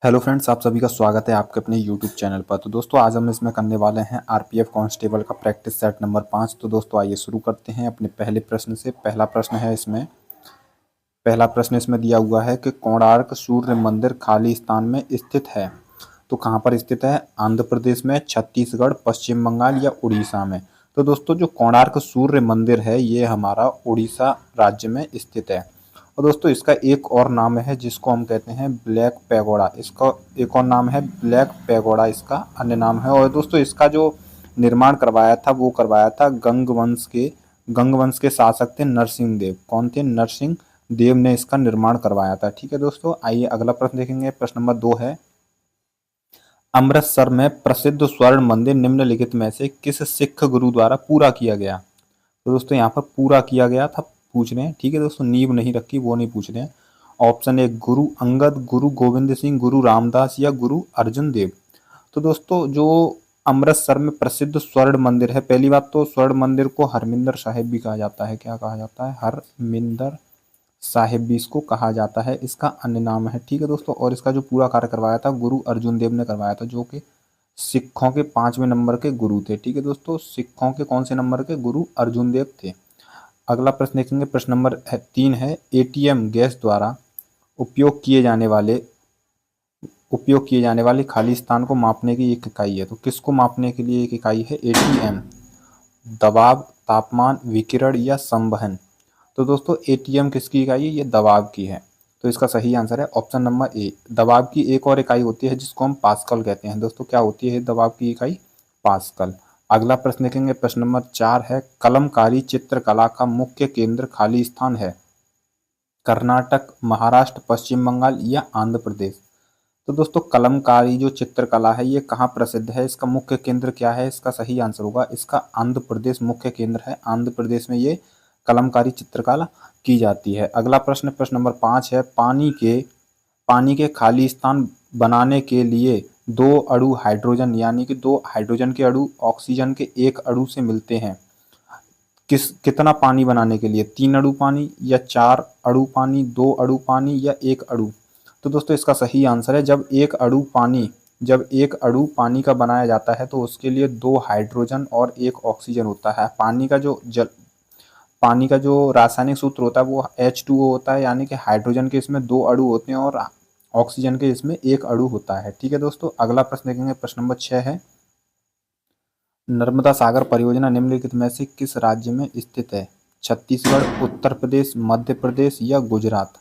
Hello friends, आप सभी का स्वागत है आपके अपने यूट्यूब चैनल पर। तो दोस्तों आज हम इसमें करने वाले हैं आरपीएफ कांस्टेबल का प्रैक्टिस सेट नंबर 5। तो दोस्तों आइए शुरू करते हैं अपने पहले प्रश्न से। पहला प्रश्न इसमें दिया हुआ है कि कोणार्क सूर्य मंदिर खाली स्थान में स्थित है। तो कहाँ पर स्थित है? आंध्र प्रदेश में, छत्तीसगढ़, पश्चिम बंगाल या उड़ीसा में। तो दोस्तों जो कोणार्क सूर्य मंदिर है ये हमारा उड़ीसा राज्य में स्थित है। और दोस्तों इसका एक और नाम है जिसको हम कहते हैं ब्लैक पैगोडा। इसका एक और नाम है ब्लैक पैगोडा, इसका अन्य नाम है। और दोस्तों इसका जो निर्माण करवाया था वो करवाया था गंग वंश के शासक थे नरसिंह देव। कौन थे? नरसिंह देव ने इसका निर्माण करवाया था। ठीक है दोस्तों, आइए अगला प्रश्न देखेंगे। प्रश्न नंबर 2 है, अमृतसर में प्रसिद्ध स्वर्ण मंदिर निम्नलिखित में से किस सिख गुरु द्वारा पूरा किया गया? तो दोस्तों यहाँ पर पूरा किया गया था पूछ रहे हैं। ठीक है दोस्तों, नींव नहीं रखी वो नहीं पूछ रहे हैं। ऑप्शन ए गुरु अंगद, गुरु गोविंद सिंह, गुरु रामदास या गुरु अर्जुन देव। तो दोस्तों जो अमृतसर में प्रसिद्ध स्वर्ण मंदिर है, पहली बात तो स्वर्ण मंदिर को हरमिंदर साहिब भी कहा जाता है। क्या कहा जाता है? हरमिंदर साहिब भी इसको कहा जाता है, इसका अन्य नाम है। ठीक है दोस्तों, और इसका जो पूरा कार्य करवाया था गुरु अर्जुन देव ने करवाया था, जो कि सिखों के 5वें नंबर के गुरु थे। ठीक है दोस्तों, सिखों के कौन से नंबर के? गुरु अर्जुन देव थे। अगला प्रश्न देखेंगे। प्रश्न नंबर 3 है, एटीएम गैस द्वारा उपयोग किए जाने वाले खाली स्थान को मापने की एक इकाई है। तो किसको मापने के लिए एक इकाई है? एटीएम। दबाव, तापमान, विकिरण या संवहन। तो दोस्तों एटीएम किसकी इकाई है? ये दबाव की है। तो इसका सही आंसर है ऑप्शन नंबर ए। दबाव की एक और इकाई होती है जिसको हम पास्कल कहते हैं। दोस्तों क्या होती है दबाव की इकाई? पास्कल। अगला प्रश्न देखेंगे। प्रश्न नंबर 4 है, कलमकारी चित्रकला का मुख्य केंद्र खाली स्थान है। कर्नाटक, महाराष्ट्र, पश्चिम बंगाल या आंध्र प्रदेश। तो दोस्तों कलमकारी जो चित्रकला है ये कहाँ प्रसिद्ध है? इसका मुख्य केंद्र क्या है? इसका सही आंसर होगा इसका आंध्र प्रदेश मुख्य केंद्र है। आंध्र प्रदेश में ये कलमकारी चित्रकला की जाती है। अगला प्रश्न प्रश्न नंबर 5 है, पानी के खाली स्थान बनाने के लिए दो अणु हाइड्रोजन यानी कि दो हाइड्रोजन के अणु ऑक्सीजन के एक अणु से मिलते हैं। कितना पानी बनाने के लिए? 3 अणु पानी या 4 अणु पानी, 2 अणु पानी या 1 अणु। तो दोस्तों इसका सही आंसर है जब एक अणु पानी का बनाया जाता है तो उसके लिए 2 हाइड्रोजन और 1 ऑक्सीजन होता है। पानी का जो रासायनिक सूत्र होता है वो H2O होता है, यानी कि हाइड्रोजन के इसमें 2 अणु होते हैं और ऑक्सीजन के इसमें 1 अणु होता है। ठीक है दोस्तों, अगला प्रश्न देखेंगे। प्रश्न नंबर 6 है, नर्मदा सागर परियोजना निम्नलिखित में से किस राज्य में स्थित है? छत्तीसगढ़, उत्तर प्रदेश, मध्य प्रदेश या गुजरात।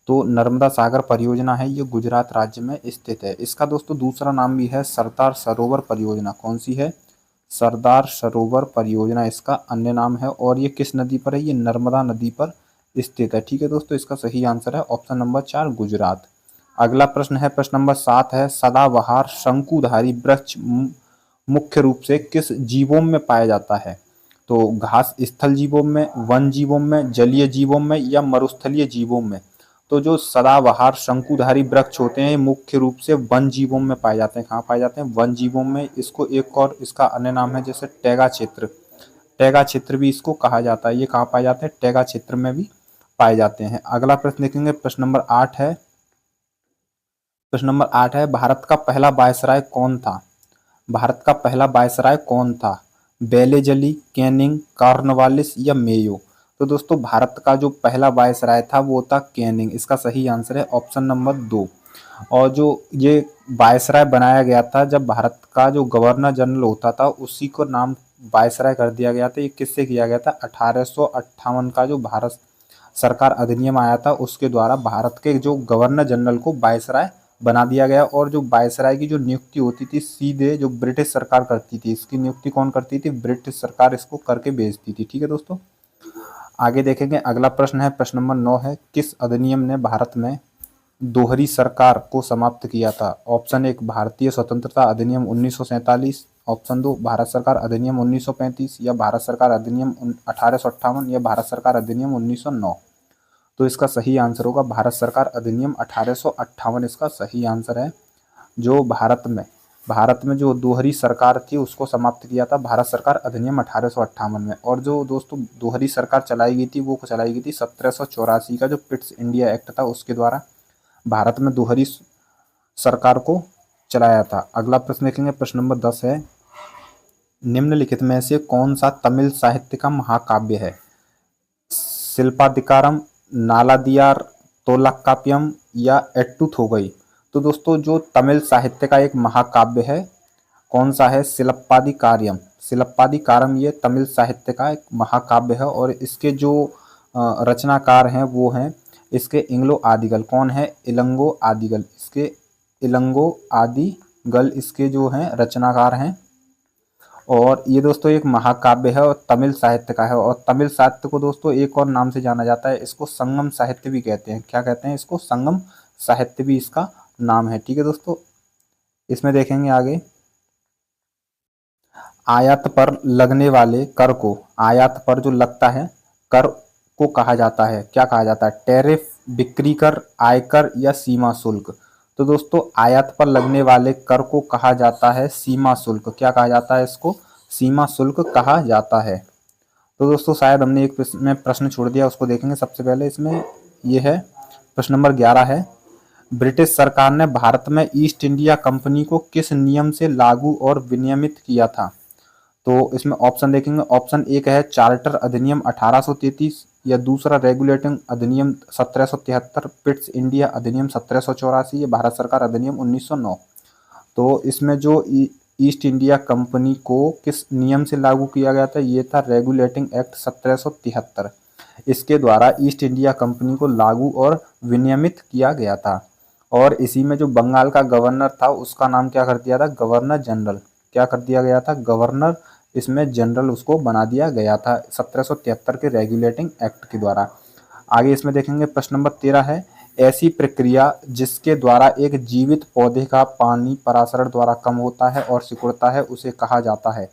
तो नर्मदा सागर परियोजना है ये गुजरात राज्य में स्थित है। इसका दोस्तों दूसरा नाम भी है सरदार सरोवर परियोजना। कौन सी है? सरदार सरोवर परियोजना इसका अन्य नाम है। और ये किस नदी पर है? ये नर्मदा नदी पर स्थित है। ठीक है दोस्तों, इसका सही आंसर है ऑप्शन नंबर 4 गुजरात। अगला प्रश्न है, प्रश्न नंबर 7 है, सदाबहार शंकुधारी वृक्ष मुख्य रूप से किस जीवों में पाया जाता है? तो घास स्थल जीवों में, वन जीवों में, जलीय जीवों में या मरुस्थलीय जीवों में। तो जो सदाबहार शंकुधारी वृक्ष होते हैं मुख्य रूप से वन जीवों में पाए जाते हैं। कहाँ पाए जाते हैं? वन जीवों में। इसको एक और इसका अन्य नाम है जैसे टैगा क्षेत्र भी इसको कहा जाता है। ये कहाँ पाए जाते हैं? टैगा क्षेत्र में भी पाए जाते हैं। अगला प्रश्न देखेंगे। प्रश्न नंबर 8 है, भारत का पहला वायसराय कौन था? भारत का पहला वायसराय कौन था? बेलेजली, कैनिंग, कॉर्नवालिस या मेयो। तो दोस्तों भारत का जो पहला वायसराय था वो था कैनिंग। इसका सही आंसर है ऑप्शन नंबर 2। और जो ये वायसराय बनाया गया था जब भारत का जो गवर्नर जनरल होता था उसी को नाम वायसराय कर दिया गया था। ये किससे किया गया था? 1858 का जो भारत सरकार अधिनियम आया था उसके द्वारा भारत के जो गवर्नर जनरल को वायसराय बना दिया गया। और जो वायसराय की जो नियुक्ति होती थी सीधे जो ब्रिटिश सरकार करती थी। इसकी नियुक्ति कौन करती थी? ब्रिटिश सरकार इसको करके भेजती थी। ठीक है दोस्तों, आगे देखेंगे। अगला प्रश्न है, प्रश्न नंबर 9 है, किस अधिनियम ने भारत में दोहरी सरकार को समाप्त किया था? ऑप्शन 1 भारतीय स्वतंत्रता अधिनियम 1947, ऑप्शन 2 भारत सरकार अधिनियम 1935 या भारत सरकार अधिनियम 1858 या भारत सरकार अधिनियम 1909। तो इसका सही आंसर होगा भारत सरकार अधिनियम 1858 इसका सही आंसर है। जो भारत में जो दोहरी सरकार थी उसको समाप्त किया था भारत सरकार अधिनियम 1858 में। और जो दोस्तों दोहरी सरकार चलाई गई थी वो चलाई गई थी 1784 का जो पिट्स इंडिया एक्ट था उसके द्वारा भारत में दोहरी सरकार को चलाया था। अगला प्रश्न देखेंगे, प्रश्न नंबर 10 है, निम्नलिखित में से कौन सा तमिल साहित्य का महाकाव्य है? शिल्पाधिकारम, नालादियार, तोल्काप्पियम या एट्टुथोगई? तो दोस्तों जो तमिल साहित्य का एक महाकाव्य है, कौन सा है? शिल्पाधिकारम। शिल्पाधिकारम ये तमिल साहित्य का एक महाकाव्य है और इसके जो रचनाकार हैं वो हैं इसके इंग्लो आदिगल। कौन है? इलंगो आदिगल। इसके इलंगो आदिगल इसके जो हैं रचनाकार हैं। और ये दोस्तों एक महाकाव्य है और तमिल साहित्य का है। और तमिल साहित्य को दोस्तों एक और नाम से जाना जाता है, इसको संगम साहित्य भी कहते हैं। क्या कहते हैं इसको? संगम साहित्य भी इसका नाम है। ठीक है दोस्तों, इसमें देखेंगे आगे, आयात पर लगने वाले कर को, आयात पर जो लगता है कर को कहा जाता है, क्या कहा जाता है? टैरिफ, बिक्री कर, आयकर या सीमा शुल्क? तो दोस्तों आयात पर लगने वाले कर को कहा जाता है सीमा शुल्क। क्या कहा जाता है इसको? सीमा शुल्क कहा जाता है। तो दोस्तों शायद हमने एक में प्रश्न छोड़ दिया, उसको देखेंगे। सबसे पहले इसमें ये है, प्रश्न नंबर 11 है, ब्रिटिश सरकार ने भारत में ईस्ट इंडिया कंपनी को किस नियम से लागू और विनियमित किया था? तो इसमें ऑप्शन देखेंगे। ऑप्शन एक है चार्टर अधिनियम 1833, या दूसरा रेगुलेटिंग अधिनियम 1773, पिट्स इंडिया अधिनियम 1784, या भारत सरकार अधिनियम 1909। तो इसमें जो ईस्ट इंडिया कंपनी को किस नियम से लागू किया गया था? ये था रेगुलेटिंग एक्ट 1773। इसके द्वारा ईस्ट इंडिया कंपनी को लागू और विनियमित किया गया था। और इसी में जो बंगाल का गवर्नर था उसका नाम क्या कर दिया था? Governor general. क्या कर दिया गया था? गवर्नर, इसमें जनरल उसको बना दिया गया था 1773 के रेगुलेटिंग एक्ट के द्वारा। आगे इसमें देखेंगे, प्रश्न नंबर 13 है, ऐसी प्रक्रिया जिसके द्वारा एक जीवित पौधे का पानी परासरण द्वारा कम होता है और सिकुड़ता है उसे कहा जाता है?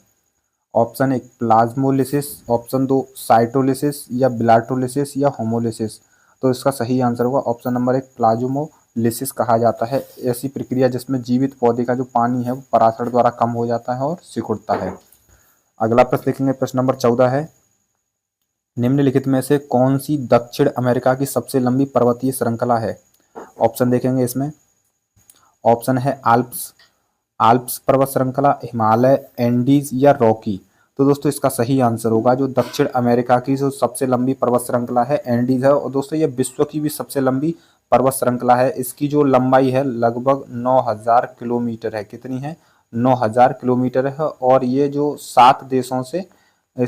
ऑप्शन एक प्लाज्मोलिसिस, ऑप्शन दो साइटोलिसिस, या ब्लाटोलिसिस, या होमोलिसिस? तो इसका सही आंसर होगा ऑप्शन नंबर एक, प्लाज्मोलिसिस कहा जाता है ऐसी प्रक्रिया जिसमें जीवित पौधे का जो पानी है वो परासरण द्वारा कम हो जाता है और सिकुड़ता है। अगला प्रश्न देखेंगे, प्रश्न नंबर 14 है, निम्नलिखित में से कौन सी दक्षिण अमेरिका की सबसे लंबी पर्वतीय श्रृंखला है? ऑप्शन देखेंगे इसमें। ऑप्शन है आल्प्स, आल्प्स पर्वत श्रृंखला, हिमालय, एंडीज या रॉकी? तो दोस्तों इसका सही आंसर होगा जो दक्षिण अमेरिका की जो सबसे लंबी पर्वत श्रृंखला है एंडीज है। और दोस्तों ये विश्व की भी सबसे लंबी पर्वत श्रृंखला है। इसकी जो लंबाई है लगभग 9000 किलोमीटर है। कितनी है? 9000 किलोमीटर है। और ये जो 7 देशों से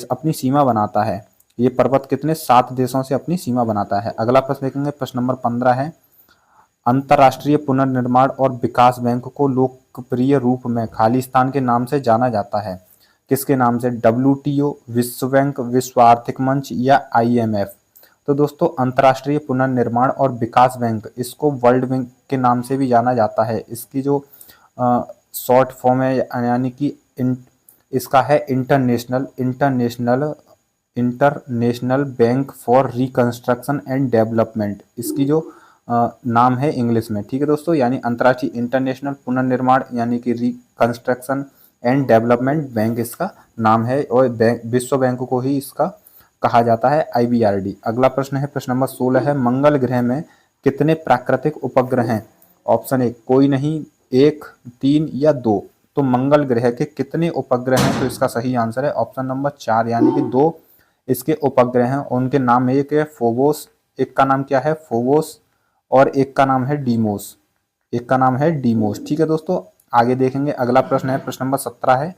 अपनी सीमा बनाता है। ये पर्वत कितने? 7 देशों से अपनी सीमा बनाता है। अगला प्रश्न देखेंगे, प्रश्न नंबर 15 है, अंतर्राष्ट्रीय पुनर्निर्माण और विकास बैंक को लोकप्रिय रूप में खालिस्तान के नाम से जाना जाता है। किसके नाम से? WTO, विश्व बैंक, विश्व आर्थिक मंच या IMF? तो दोस्तों अंतर्राष्ट्रीय पुनर्निर्माण और विकास बैंक, इसको वर्ल्ड बैंक के नाम से भी जाना जाता है। इसकी जो शॉर्ट फॉर्म है यानी कि इसका है international bank for reconstruction and development. इसकी जो नाम है इंग्लिश में। ठीक है दोस्तों, यानी अंतर्राष्ट्रीय इंटरनेशनल पुनर्निर्माण यानी कि रिकंस्ट्रक्शन एंड डेवलपमेंट बैंक इसका नाम है। और विश्व बैंक को ही इसका कहा जाता है IBRD। अगला प्रश्न है, प्रश्न नंबर 16 है, मंगल ग्रह में कितने प्राकृतिक उपग्रह हैं? ऑप्शन एक कोई नहीं, 1, 3 या 2? तो मंगल ग्रह के कितने उपग्रह हैं? तो इसका सही आंसर है ऑप्शन नंबर 4 यानी कि 2 इसके उपग्रह हैं। उनके नाम, एक है फोबोस, एक का नाम क्या है? फोबोस, और एक का नाम है डीमोस, एक का नाम है डीमोस। ठीक है दोस्तों, आगे देखेंगे। अगला प्रश्न है, प्रश्न नंबर 17 है,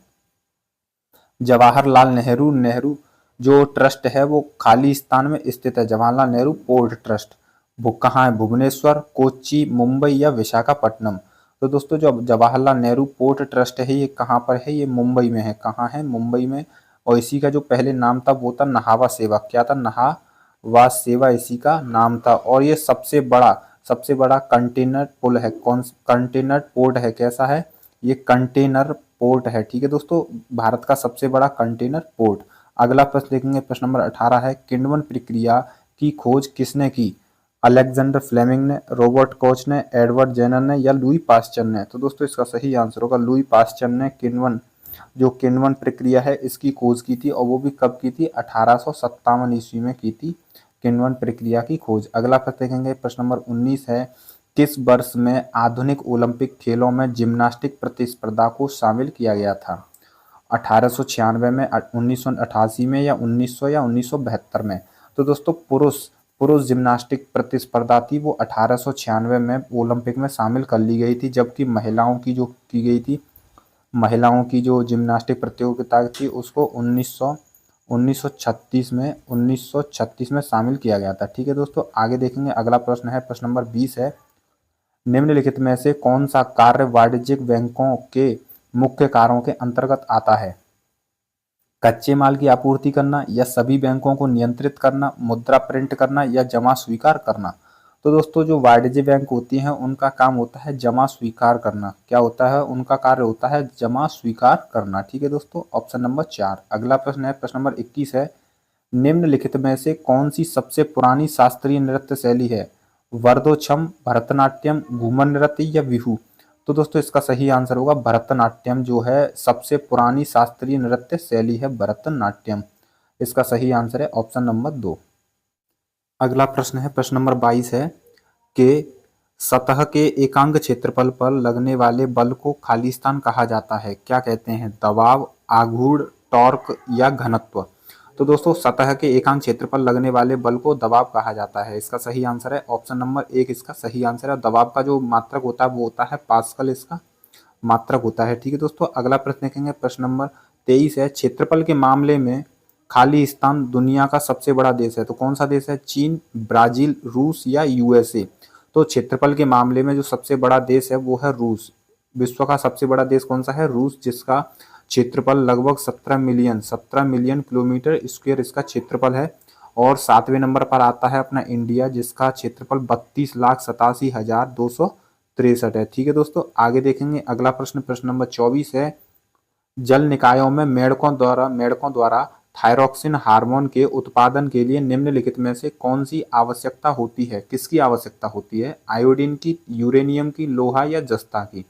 जवाहरलाल नेहरू नेहरू जो ट्रस्ट है वो खालिस्तान में स्थित है। जवाहरलाल नेहरू पोर्ट ट्रस्ट वो कहाँ है? भुवनेश्वर, कोच्चि, मुंबई या विशाखापट्टनम? तो दोस्तों जो जवाहरलाल नेहरू पोर्ट ट्रस्ट है ये कहाँ पर है? ये मुंबई में है। कहाँ है? मुंबई में। और इसी का जो पहले नाम था वो था नहावा सेवा। क्या था? नहावा सेवा इसी का नाम था। और ये सबसे बड़ा कंटेनर पुल है। कौन? कंटेनर पोर्ट है। कैसा है? ये कंटेनर पोर्ट है। ठीक है दोस्तों, भारत का सबसे बड़ा कंटेनर पोर्ट। अगला प्रश्न देखेंगे, प्रश्न नंबर 18 है, किण्वन प्रक्रिया की खोज किसने की? अलेक्जेंडर फ्लेमिंग ने, रॉबर्ट कोच ने, एडवर्ड जेनर ने या लुई पास्चर ने? तो दोस्तों इसका सही आंसर होगा लुई पास्चर ने किण्वन प्रक्रिया है इसकी खोज की थी। और वो भी कब की थी? 1857 ईस्वी में की थी किण्वन प्रक्रिया की खोज। अगला प्रश्न देखेंगे, प्रश्न नंबर 19 है, किस वर्ष में आधुनिक ओलंपिक खेलों में जिम्नास्टिक प्रतिस्पर्धा को शामिल किया गया था? 1896 में, 1988 में, या 1900 या 1972 में? तो दोस्तों पुरुष पुरुष जिम्नास्टिक प्रतिस्पर्धा थी वो 1896 में ओलंपिक में शामिल कर ली गई थी, जबकि महिलाओं की जो की गई थी, महिलाओं की जो जिम्नास्टिक प्रतियोगिता थी उसको 1936 में शामिल किया गया था। ठीक है दोस्तों, आगे देखेंगे। अगला प्रश्न है, प्रश्न नंबर 20 है, निम्नलिखित में से कौन सा कार्य वाणिज्यिक बैंकों के मुख्य कार्यों के अंतर्गत आता है? कच्चे माल की आपूर्ति करना, या सभी बैंकों को नियंत्रित करना, मुद्रा प्रिंट करना, या जमा स्वीकार करना? तो दोस्तों जो वाणिज्य बैंक होती हैं उनका काम होता है जमा स्वीकार करना। क्या होता है? उनका कार्य होता है जमा स्वीकार करना। ठीक है दोस्तों, ऑप्शन नंबर 4। अगला प्रश्न है, प्रश्न नंबर 21 है, निम्नलिखित में से कौन सी सबसे पुरानी शास्त्रीय नृत्य शैली है? वरदोक्षम, भरतनाट्यम, घूमर नृत्य, या बिहू? तो दोस्तों इसका सही आंसर होगा भरतनाट्यम। जो है सबसे पुरानी शास्त्रीय नृत्य शैली है भरतनाट्यम। इसका सही आंसर है ऑप्शन नंबर 2। अगला प्रश्न है, प्रश्न नंबर 22 है कि सतह के एकांक क्षेत्रफल पर लगने वाले बल को खालिस्तान कहा जाता है। क्या कहते हैं? दबाव, आघूर्ण, टॉर्क, या घनत्व? तो दोस्तों सतह के एकांक क्षेत्र पर लगने वाले बल को दबाव कहा जाता है। इसका सही आंसर है ऑप्शन नंबर 1। इसका सही आंसर है। दबाव का जो मात्रक होता है वो होता है पास्कल, इसका मात्रक होता है। ठीक है दोस्तों, अगला प्रश्न देखेंगे, प्रश्न नंबर 23 है, क्षेत्रफल के मामले में खालिस्तान दुनिया का सबसे बड़ा देश है। तो कौन सा देश है? चीन, ब्राजील, रूस, या यूएसए? तो क्षेत्रफल के मामले में जो सबसे बड़ा देश है वो है रूस। विश्व का सबसे बड़ा देश कौन सा है? रूस, जिसका क्षेत्रफल लगभग 17 मिलियन किलोमीटर स्क्वायर इसका क्षेत्रफल है। और 7वें नंबर पर आता है अपना इंडिया, जिसका क्षेत्रफल 32,87,263 है। ठीक है दोस्तों, आगे देखेंगे। अगला प्रश्न, प्रश्न नंबर 24 है, जल निकायों में मेढकों द्वारा थायरोक्सिन हार्मोन के उत्पादन के लिए निम्नलिखित में से कौन सी आवश्यकता होती है? किसकी आवश्यकता होती है? आयोडीन की, यूरेनियम की, लोहा, या जस्ता की?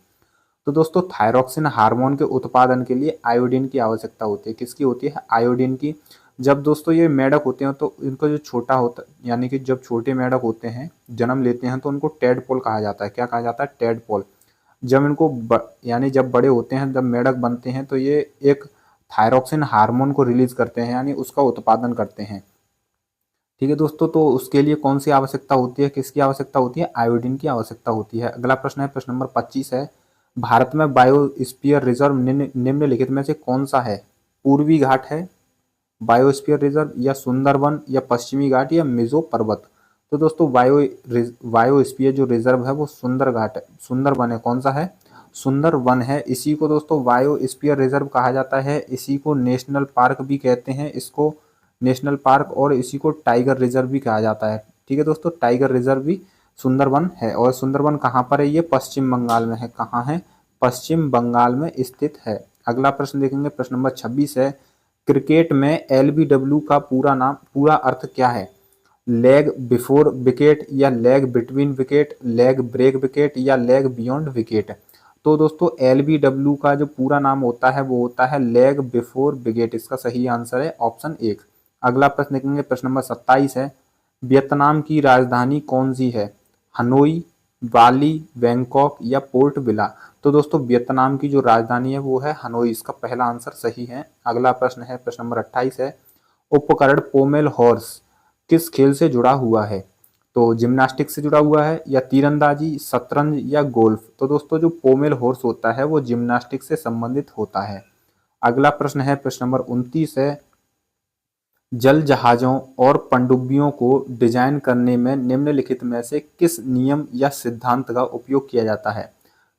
तो दोस्तों थायरोक्सिन हार्मोन के उत्पादन के लिए आयोडीन की आवश्यकता होती है। किसकी होती है? आयोडीन की। जब दोस्तों ये मेढक होते हैं तो इनको जो छोटा होता, यानी कि जब छोटे मेढक होते हैं जन्म लेते हैं तो उनको टेडपोल कहा जाता है। क्या कहा जाता है? टेडपोल। जब इनको यानी जब बड़े होते हैं, जब मेढक बनते हैं तो ये एक थायरोक्सिन हार्मोन को रिलीज करते हैं, यानी उसका उत्पादन करते हैं। ठीक है दोस्तों, तो उसके लिए कौन सी आवश्यकता होती है? किसकी आवश्यकता होती है? आयोडीन की आवश्यकता होती है। अगला प्रश्न है, प्रश्न नंबर 25 है, भारत में बायोस्फीयर रिजर्व निम्नलिखित में से कौन सा है? पूर्वी घाट है बायोस्फीयर रिजर्व, या सुंदरवन, या पश्चिमी घाट, या मिजो पर्वत? तो दोस्तों बायोस्फीयर जो रिजर्व है वो सुंदरवन है। कौन सा है? सुंदरवन है। इसी को दोस्तों बायोस्फीयर रिजर्व कहा जाता है। इसी को नेशनल पार्क भी कहते हैं, इसको नेशनल पार्क, और इसी को टाइगर रिजर्व भी कहा जाता है। ठीक है दोस्तों, टाइगर रिजर्व भी सुंदरवन है। और सुंदरवन कहाँ पर है? ये पश्चिम बंगाल में है। कहाँ है? पश्चिम बंगाल में स्थित है। अगला प्रश्न देखेंगे, प्रश्न नंबर 26 है, क्रिकेट में एलबीडब्ल्यू का पूरा अर्थ क्या है? लेग बिफोर विकेट, या leg between wicket, leg break wicket, या लेग बियॉन्ड विकेट? तो दोस्तों एलबीडब्ल्यू का जो पूरा नाम होता है वो होता है लेग बिफोर विकेट। इसका सही आंसर है ऑप्शन 1। अगला प्रश्न देखेंगे, प्रश्न नंबर 27 है, वियतनाम की राजधानी कौन सी है? हनोई, बाली, बैंकॉक, या पोर्ट विला? तो दोस्तों वियतनाम की जो राजधानी है वो है हनोई। इसका पहला आंसर सही है। अगला प्रश्न है, प्रश्न नंबर 28 है, उपकरण पोमेल हॉर्स किस खेल से जुड़ा हुआ है? तो जिम्नास्टिक से जुड़ा हुआ है, या तीरंदाजी, शतरंज, या गोल्फ? तो दोस्तों जो पोमेल हॉर्स होता है वो जिम्नास्टिक से संबंधित होता है। अगला प्रश्न है, प्रश्न नंबर 29 है, जल जहाजों और पनडुब्बियों को डिजाइन करने में निम्नलिखित में से किस नियम या सिद्धांत का उपयोग किया जाता है?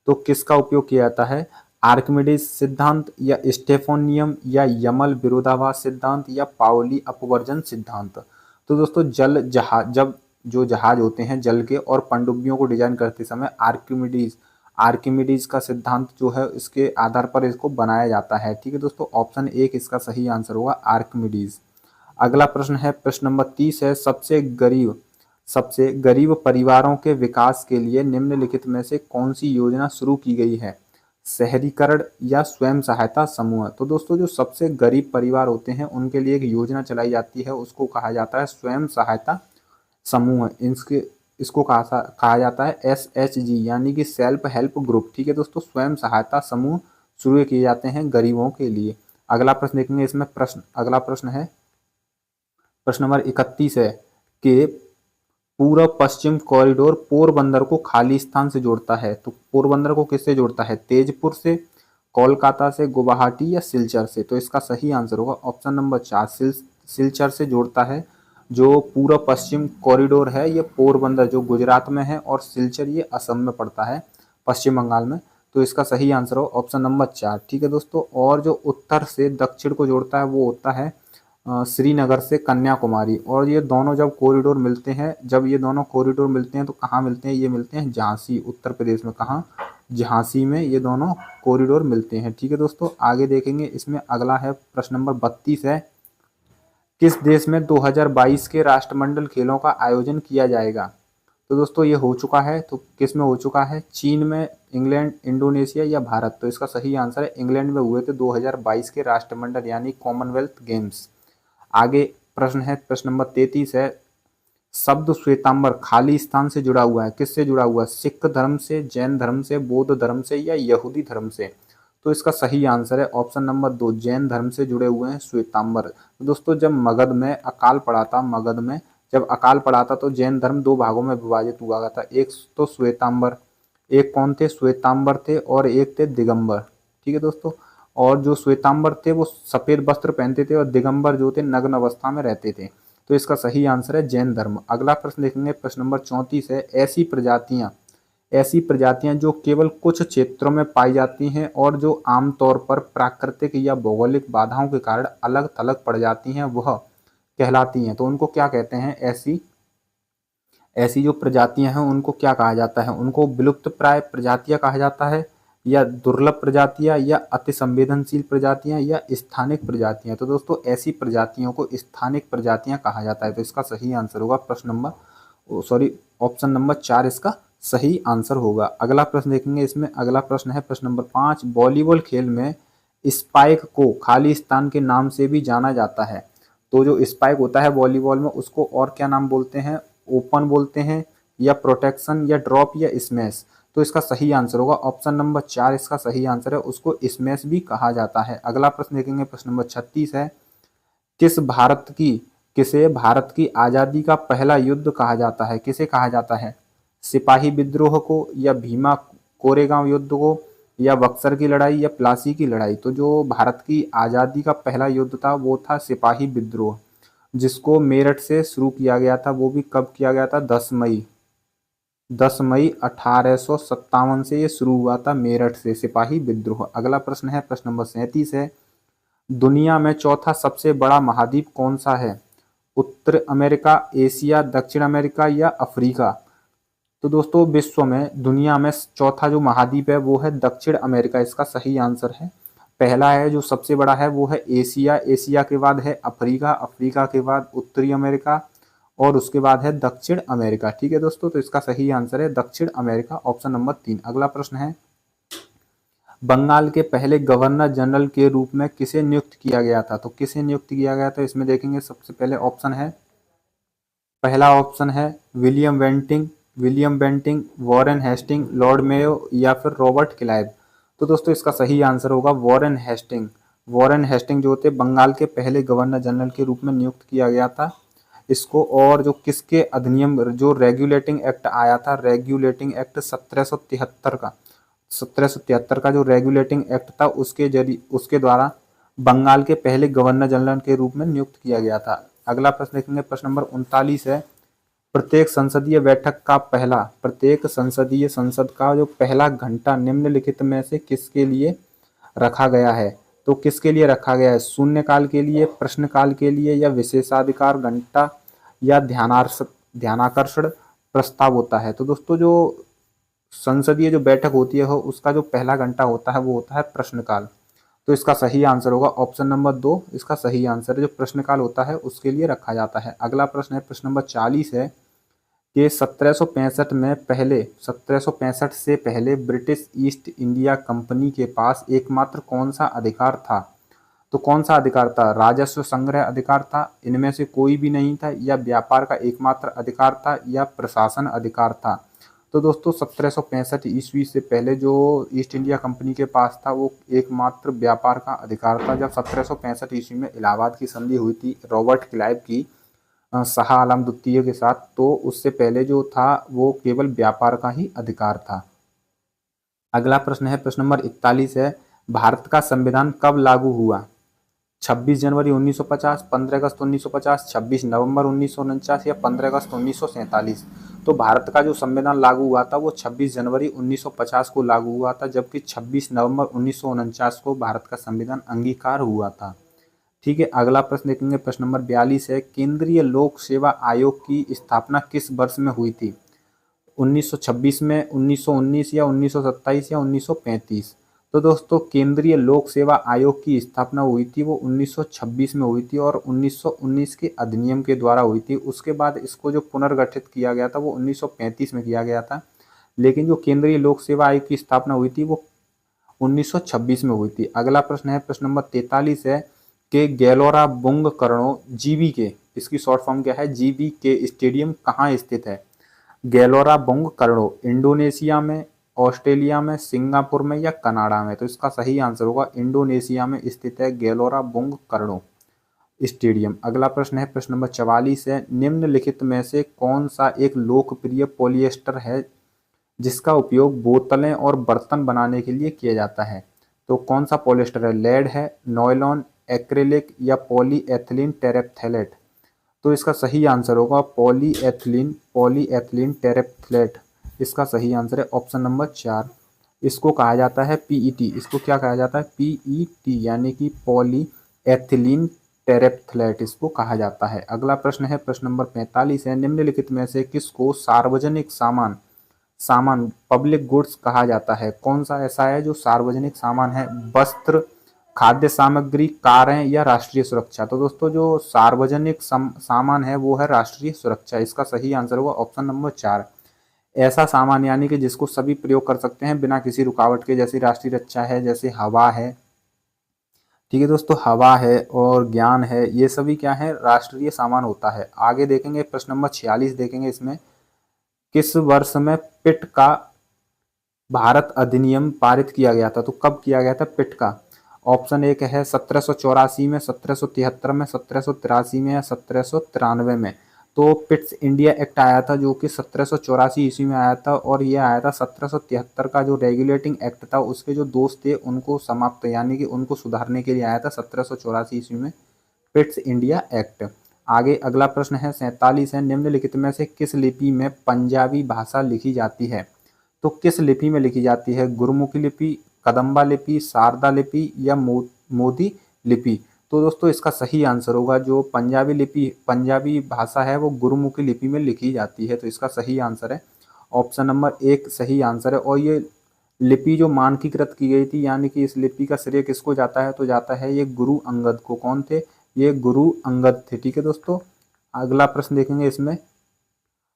तो किसका उपयोग किया जाता है? आर्किमिडीज सिद्धांत, या स्टेफन नियम, या यमल विरोधाभास सिद्धांत, या पाउली अपवर्जन सिद्धांत? तो दोस्तों जब जो जहाज होते हैं जल के और पनडुब्बियों को डिजाइन करते समय आर्किमिडीज का सिद्धांत जो है इसके आधार पर इसको बनाया जाता है। ठीक है दोस्तों, ऑप्शन 1 इसका सही आंसर होगा, आर्किमिडीज। अगला प्रश्न है, प्रश्न नंबर 30 है, सबसे गरीब परिवारों के विकास के लिए निम्नलिखित में से कौन सी योजना शुरू की गई है? शहरीकरण, या स्वयं सहायता समूह? तो दोस्तों जो सबसे गरीब परिवार होते हैं उनके लिए एक योजना चलाई जाती है, उसको कहा जाता है स्वयं सहायता समूह। इसको कहा जाता है SHG, यानी कि सेल्फ हेल्प ग्रुप। ठीक है दोस्तों, स्वयं सहायता समूह शुरू किए जाते हैं गरीबों के लिए। अगला प्रश्न देखेंगे इसमें। अगला प्रश्न है प्रश्न नंबर 31 है कि पूर्व पश्चिम कॉरिडोर पोरबंदर को खालिस्तान से जोड़ता है। तो पोरबंदर को किससे जोड़ता है? तेजपुर से, कोलकाता से, गुवाहाटी या सिलचर से? तो इसका सही आंसर होगा ऑप्शन नंबर 4, सिलचर से जोड़ता है। जो पूर्व पश्चिम कॉरिडोर है ये पोरबंदर जो गुजरात में है, और सिलचर ये असम में पड़ता है, पश्चिम बंगाल में। तो इसका सही आंसर हो ऑप्शन नंबर 4। ठीक है दोस्तों, और जो उत्तर से दक्षिण को जोड़ता है वो होता है श्रीनगर से कन्याकुमारी। और ये दोनों जब कॉरिडोर मिलते हैं, तो कहाँ मिलते हैं? ये मिलते हैं झांसी, उत्तर प्रदेश में। कहाँ? झांसी में ये दोनों कॉरिडोर मिलते हैं। ठीक है दोस्तों, आगे देखेंगे इसमें। अगला है प्रश्न नंबर 32 है, किस देश में 2022 के राष्ट्रमंडल खेलों का आयोजन किया जाएगा? तो दोस्तों ये हो चुका है। तो किस में हो चुका है? चीन में, इंग्लैंड, इंडोनेशिया या भारत? तो इसका सही आंसर है इंग्लैंड में हुए थे 2022 के राष्ट्रमंडल यानी कॉमनवेल्थ गेम्स। आगे प्रश्न है प्रश्न नंबर 33 है, शब्द श्वेतांबर खालिस्तान से जुड़ा हुआ है, किससे जुड़ा हुआ है? सिख धर्म से, जैन धर्म से, बौद्ध धर्म से या यहूदी धर्म से? तो इसका सही आंसर है ऑप्शन नंबर 2, जैन धर्म से जुड़े हुए हैं श्वेतांबर। तो दोस्तों जब मगध में अकाल पड़ा था, तो जैन धर्म दो भागों में विभाजित हुआ था। एक तो श्वेतांबर, एक कौन थे? श्वेतांबर थे, और एक थे दिगंबर। ठीक है दोस्तों, और जो श्वेतांबर थे वो सफेद वस्त्र पहनते थे, और दिगंबर जो थे नग्न अवस्था में रहते थे। तो इसका सही आंसर है जैन धर्म। अगला प्रश्न देखेंगे, प्रश्न नंबर 34 है, ऐसी प्रजातियां जो केवल कुछ क्षेत्रों में पाई जाती हैं और जो आमतौर पर प्राकृतिक या भौगोलिक बाधाओं के कारण अलग थलग पड़ जाती हैं, वह कहलाती हैं। तो उनको क्या कहते हैं? ऐसी जो प्रजातियां हैं उनको क्या कहा जाता है? उनको विलुप्त प्राय प्रजातियां कहा जाता है, या दुर्लभ प्रजातियां, या अति संवेदनशील प्रजातियां, या स्थानिक प्रजातियां? तो दोस्तों ऐसी प्रजातियों को स्थानिक प्रजातियां कहा जाता है। तो इसका सही आंसर होगा ऑप्शन नंबर 4 इसका सही आंसर होगा। अगला प्रश्न देखेंगे इसमें। अगला प्रश्न है प्रश्न नंबर 5, वॉलीबॉल खेल में स्पाइक को खालिस्तान के नाम से भी जाना जाता है। तो जो स्पाइक होता है वॉलीबॉल में, उसको और क्या नाम बोलते हैं? ओपन बोलते हैं, या प्रोटेक्शन, या ड्रॉप, या स्मैश? तो इसका सही आंसर होगा ऑप्शन नंबर 4 इसका सही आंसर है, उसको स्मैश भी कहा जाता है। अगला प्रश्न देखेंगे, प्रश्न नंबर 36 है, किसे भारत की आज़ादी का पहला युद्ध कहा जाता है? किसे कहा जाता है? सिपाही विद्रोह को, या भीमा कोरेगांव युद्ध को, या बक्सर की लड़ाई, या प्लासी की लड़ाई? तो जो भारत की आज़ादी का पहला युद्ध था वो था सिपाही विद्रोह, जिसको मेरठ से शुरू किया गया था। वो भी कब किया गया था? 10 मई 1857 से ये शुरू हुआ था, मेरठ से सिपाही विद्रोह। अगला प्रश्न है प्रश्न नंबर 37 है, दुनिया में चौथा सबसे बड़ा महाद्वीप कौन सा है? उत्तर अमेरिका, एशिया, दक्षिण अमेरिका या अफ्रीका? तो दोस्तों विश्व में, दुनिया में चौथा जो महाद्वीप है वो है दक्षिण अमेरिका, इसका सही आंसर है। पहला है जो सबसे बड़ा है वो है एशिया, एशिया के बाद है अफ्रीका, अफ्रीका के बाद उत्तरी अमेरिका, और उसके बाद है दक्षिण अमेरिका। ठीक है दोस्तों, तो इसका सही आंसर है दक्षिण अमेरिका, ऑप्शन नंबर 3। अगला प्रश्न है, बंगाल के पहले गवर्नर जनरल के रूप में किसे नियुक्त किया गया था? तो किसे नियुक्त किया गया था इसमें देखेंगे। सबसे पहले पहला ऑप्शन है William Bentinck, Warren Hastings, Lord Mayo, या फिर रॉबर्ट क्लाइव? तो दोस्तों इसका सही आंसर होगा वॉरेन हेस्टिंग जो थे बंगाल के पहले गवर्नर जनरल के रूप में नियुक्त किया गया था इसको। और जो किसके अधिनियम, जो रेगुलेटिंग एक्ट आया था, रेगुलेटिंग एक्ट 1773 का जो रेगुलेटिंग एक्ट था, उसके द्वारा बंगाल के पहले गवर्नर जनरल के रूप में नियुक्त किया गया था। अगला प्रश्न देखेंगे, प्रश्न नंबर 39 है, प्रत्येक संसद का जो पहला घंटा निम्नलिखित में से किसके लिए रखा गया है? तो किसके लिए रखा गया है? शून्यकाल के लिए, प्रश्नकाल के लिए, या विशेषाधिकार घंटा, या ध्यानाकर्षण प्रस्ताव होता है? तो दोस्तों जो संसदीय जो बैठक होती है उसका जो पहला घंटा होता है वो होता है प्रश्नकाल। तो इसका सही आंसर होगा ऑप्शन नंबर 2 इसका सही आंसर है, जो प्रश्नकाल होता है उसके लिए रखा जाता है। अगला प्रश्न है प्रश्न नंबर 40 है कि 1765 से पहले ब्रिटिश ईस्ट इंडिया कंपनी के पास एकमात्र कौन सा अधिकार था? तो कौन सा अधिकार था? राजस्व संग्रह अधिकार था, इनमें से कोई भी नहीं था, या व्यापार का एकमात्र अधिकार था, या प्रशासन अधिकार था? तो दोस्तों 1765 ईस्वी से पहले जो ईस्ट इंडिया कंपनी के पास था वो एकमात्र व्यापार का अधिकार था। जब 1765 ईस्वी में इलाहाबाद की संधि हुई थी रॉबर्ट क्लाइव की शाह आलम द्वितीय के साथ, तो उससे पहले जो था वो केवल व्यापार का ही अधिकार था। अगला प्रश्न है, प्रश्न नंबर 41 है, भारत का संविधान कब लागू हुआ? 26 जनवरी 1950, 15 अगस्त 1950, 26 नवंबर 1949 या 15 अगस्त 1947? तो भारत का जो संविधान लागू हुआ था वो 26 जनवरी 1950 को लागू हुआ था, जबकि 26 नवंबर 1949 को भारत का संविधान अंगीकार हुआ था। ठीक है, अगला प्रश्न देखेंगे, प्रश्न नंबर 42 है, केंद्रीय लोक सेवा आयोग की स्थापना किस वर्ष में हुई थी? 1926 में, 1919 या 1927 या 1935? तो दोस्तों केंद्रीय लोक सेवा आयोग की स्थापना हुई थी वो 1926 में हुई थी और 1919 के अधिनियम के द्वारा हुई थी। उसके बाद इसको जो पुनर्गठित किया गया था वो 1935 में किया गया था, लेकिन जो केंद्रीय लोक सेवा आयोग की स्थापना हुई थी वो 1926 में हुई थी। अगला प्रश्न है, प्रश्न नंबर 43 है कि गैलोरा बुंग कर्णो जीबीके, इसकी शॉर्ट फॉर्म क्या है? जीबीके स्टेडियम कहाँ स्थित है? गैलोरा बुंग कर्णो इंडोनेशिया में, ऑस्ट्रेलिया में, सिंगापुर में या कनाडा में? तो इसका सही आंसर होगा इंडोनेशिया में स्थित है गैलोरा बुंग कर्णो स्टेडियम। अगला प्रश्न है, प्रश्न नंबर 44 है, निम्नलिखित में से कौन सा एक लोकप्रिय पॉलिएस्टर है जिसका उपयोग बोतलें और बर्तन बनाने के लिए किया जाता है? तो कौन सा पॉलिएस्टर है? लेड है, नॉयलॉन, एक्रेलिक या पॉलीएथिलीन टेरेप्थेलेट? तो इसका सही आंसर होगा पॉलीएथिलीन टेरेप्थेलेट। इसका सही आंसर है ऑप्शन नंबर 4। इसको कहा जाता है पीईटी। इसको क्या कहा जाता है? पीईटी, यानी कि पॉलीएथिलीन टेरेप्थेलेट इसको कहा जाता है। अगला प्रश्न है, प्रश्न नंबर 45 है, निम्नलिखित में से किसको सार्वजनिक सामान सामान पब्लिक गुड्स कहा जाता है? कौन सा ऐसा है जो सार्वजनिक सामान है? वस्त्र, खाद्य सामग्री, कारें या राष्ट्रीय सुरक्षा? तो दोस्तों जो सार्वजनिक सामान है वो है राष्ट्रीय सुरक्षा। इसका सही आंसर होगा ऑप्शन नंबर 4। ऐसा सामान यानी कि जिसको सभी प्रयोग कर सकते हैं बिना किसी रुकावट के, जैसे राष्ट्रीय रक्षा है, जैसे हवा है। ठीक है दोस्तों, हवा है और ज्ञान है, ये सभी क्या है? राष्ट्रीय सामान होता है। आगे देखेंगे, प्रश्न नंबर 46 देखेंगे, इसमें किस वर्ष में पिट का भारत अधिनियम पारित किया गया था? तो कब किया गया था पिट का? ऑप्शन एक है 1784 में, 1773 में, 1783 में या 1793 में? तो पिट्स इंडिया एक्ट आया था जो कि 1784 ईस्वी में आया था, और ये आया था 1773 का जो रेगुलेटिंग एक्ट था उसके जो दोष थे उनको समाप्त यानी कि उनको सुधारने के लिए आया था 1784 ईस्वी में पिट्स इंडिया एक्ट। आगे अगला प्रश्न है 47 है, निम्नलिखित में से किस लिपि में पंजाबी भाषा लिखी जाती है? तो किस लिपि में लिखी जाती है? गुरुमुखी लिपि, कदम्बा लिपि, शारदा लिपि या मोदी लिपि? तो दोस्तों इसका सही आंसर होगा जो पंजाबी भाषा है वो गुरुमुखी लिपि में लिखी जाती है। तो इसका सही आंसर है ऑप्शन नंबर 1 सही आंसर है। और ये लिपि जो मानकीकृत की गई थी यानी कि इस लिपि का श्रेय किसको जाता है? तो जाता है ये गुरु अंगद को। कौन थे? ये गुरु अंगद थे। ठीक है दोस्तों, अगला प्रश्न देखेंगे, इसमें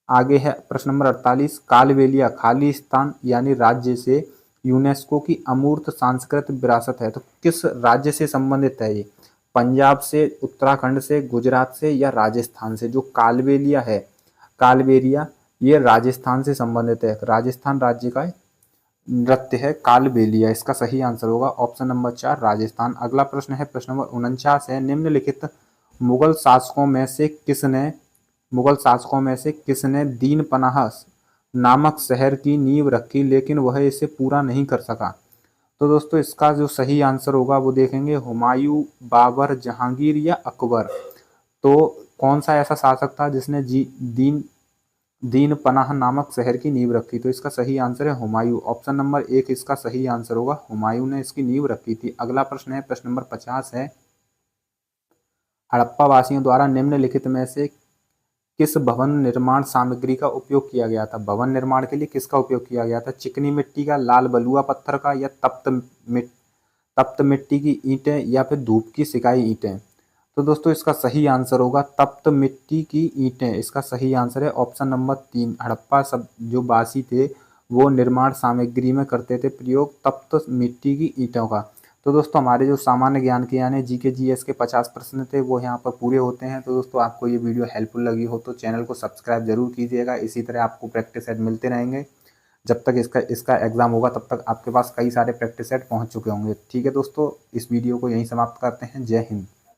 आगे है प्रश्न नंबर 48, कालबेलिया खालिस्तान यानी राज्य से यूनेस्को की अमूर्त सांस्कृतिक विरासत है। तो किस राज्य से संबंधित है ये? पंजाब से, उत्तराखंड से, गुजरात से या राजस्थान से? जो कालबेलिया है, कालबेलिया, ये राजस्थान से संबंधित है। राजस्थान राज्य का नृत्य है कालबेलिया। इसका सही आंसर होगा ऑप्शन नंबर 4 राजस्थान। अगला प्रश्न है, प्रश्न नंबर 49 है, निम्नलिखित मुगल शासकों में से किसने दीन पनाह नामक शहर की नींव रखी लेकिन वह इसे पूरा नहीं कर सका? तो दोस्तों इसका जो सही आंसर होगा वो देखेंगे हुमायूं, बाबर, जहांगीर या अकबर। तो कौन सा ऐसा शासक था जिसने दीन पनाह नामक शहर की नींव रखी? तो इसका सही आंसर है हुमायूं। ऑप्शन नंबर 1 इसका सही आंसर होगा, हुमायूं ने इसकी नींव रखी थी। अगला प्रश्न है, प्रश्न नंबर 50 है, हड़प्पा वासियों द्वारा निम्नलिखित में से किस भवन निर्माण सामग्री का उपयोग किया गया था? भवन निर्माण के लिए किसका उपयोग किया गया था? चिकनी मिट्टी का, लाल बलुआ पत्थर का या तप्त मिट्टी की ईंटें या फिर धूप की सिकाई ईंटें? तो दोस्तों इसका सही आंसर होगा तप्त मिट्टी की ईंटें। इसका सही आंसर है ऑप्शन नंबर 3। हड़प्पा सब जो वासी थे वो निर्माण सामग्री में करते थे प्रयोग तप्त मिट्टी की ईंटों का। तो दोस्तों हमारे जो सामान्य ज्ञान के यानी जीके जीएस के 50 प्रश्न थे वो यहाँ पर पूरे होते हैं। तो दोस्तों आपको ये वीडियो हेल्पफुल लगी हो तो चैनल को सब्सक्राइब जरूर कीजिएगा। इसी तरह आपको प्रैक्टिस सेट मिलते रहेंगे। जब तक इसका एग्जाम होगा तब तक आपके पास कई सारे प्रैक्टिस सेट पहुँच चुके होंगे। ठीक है दोस्तों, इस वीडियो को यहीं समाप्त करते हैं। जय हिंद।